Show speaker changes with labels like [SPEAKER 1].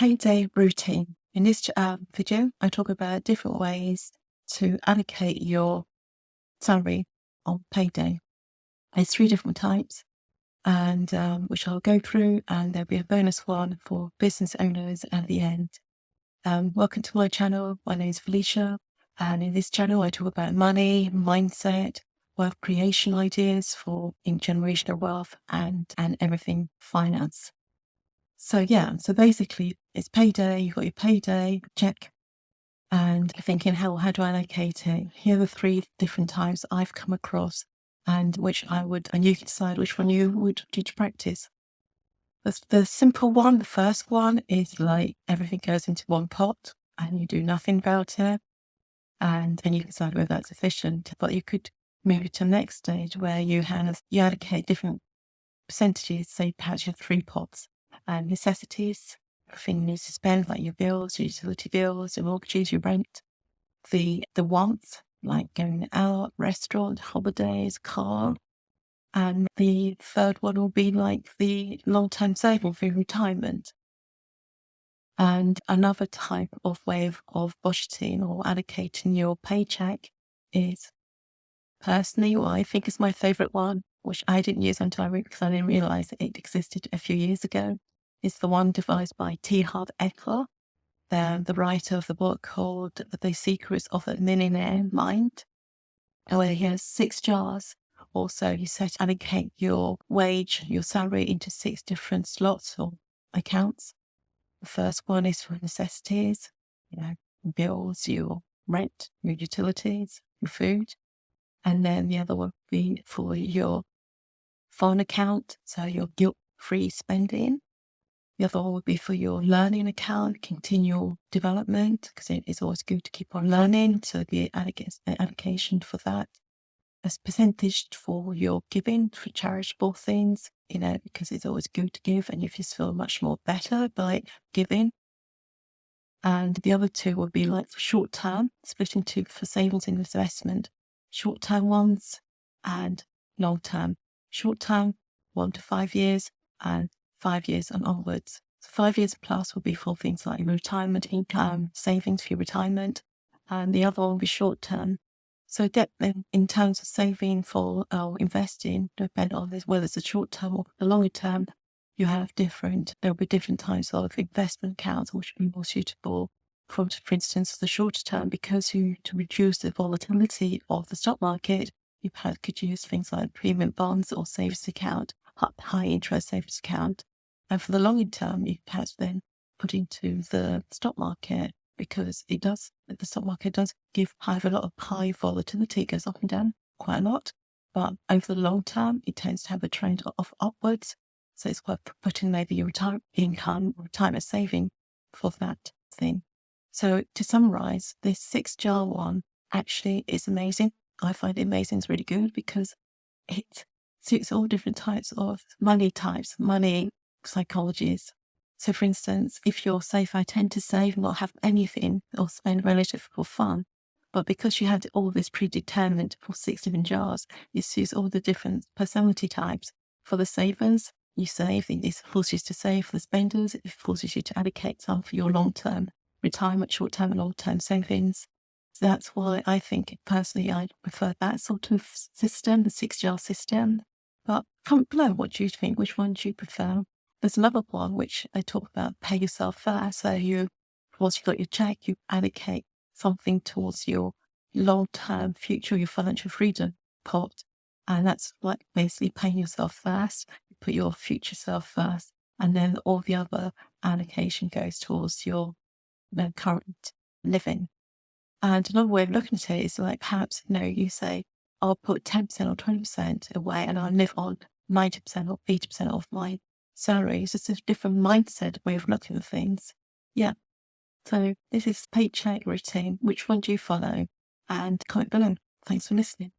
[SPEAKER 1] Payday Routine. In this video, I talk about different ways to allocate your salary on payday. It's 3 different types, and which I'll go through, and there'll be a bonus one for business owners at the end. Welcome to my channel. My name is Felicia, and in this channel I talk about money, mindset, wealth creation ideas for generational wealth, and everything finance. So basically it's payday, you've got your payday, check, and you're thinking, how do I allocate it? Here are the 3 different types I've come across, and you can decide which one you would do to practice. The simple one, the first one, is like everything goes into one pot and you do nothing about it, and then you decide whether that's efficient. But you could move it to the next stage where you allocate different percentages. Say perhaps you have 3 pots. Necessities, everything you need to spend, like your bills, your utility bills, your mortgages, your rent. The wants, like going out, restaurant, holidays, car. And the third one will be like the long-term saving for retirement. And another type of way of budgeting or allocating your paycheck is, personally, what I think is my favourite one, which I didn't use because I didn't realise that it existed a few years ago. It's the one devised by Harv Eker, the writer of the book called The Secrets of a Millionaire Mind, where he has 6 jars. Also, you allocate your wage, your salary, into 6 different slots or accounts. The first one is for necessities, bills, your rent, your utilities, your food. And then the other one would be for your fun account, so your guilt-free spending. The other one would be for your learning account, continual development, because it is always good to keep on learning, so there'd be an allocation for that. A percentage for your giving, for charitable things, because it's always good to give and you just feel much more better by giving. And the other 2 would be like for short term, split into for savings and investment. Short term ones and long term. Short term, 1 to 5 years, and 5 years and onwards. So 5 years plus will be for things like retirement income, savings for your retirement, and the other one will be short term. So in terms of saving for investing, depending on whether it's a short term or a longer term, there'll be different types of investment accounts which will be more suitable for instance, the shorter term, because to reduce the volatility of the stock market, you could use things like premium bonds or savings account, high interest savings account. And for the longer term, you perhaps then put into the stock market, because the stock market does have a lot of high volatility. It goes up and down quite a lot. But over the long term, it tends to have a trend of upwards. So it's worth putting maybe your retirement saving for that thing. So to summarize, this 6-jar one actually is amazing. I find it amazing. It's really good because it suits all different types of money psychologies. So for instance, if you're safe, I tend to save and not have anything or spend relatively for fun. But because you had all this predetermined for 6 different jars, it suits all the different personality types. For the savers, you save, it forces you to save. For the spenders, it forces you to allocate some for your long-term retirement, short-term and long-term savings. So that's why I think personally I prefer that sort of system, the 6-jar system. But comment below, what do you think? Which one do you prefer? There's another one which I talk about, pay yourself first. So once you've got your check, you allocate something towards your long-term future, your financial freedom pot. And that's like basically paying yourself first. You put your future self first, and then all the other allocation goes towards your current living. And another way of looking at it is like, perhaps, you say, I'll put 10% or 20% away and I'll live on 90% or 80% of my salary. It's just a different mindset way of looking at things. Yeah. So this is Payday Routine. Which one do you follow? And comment below. Thanks for listening.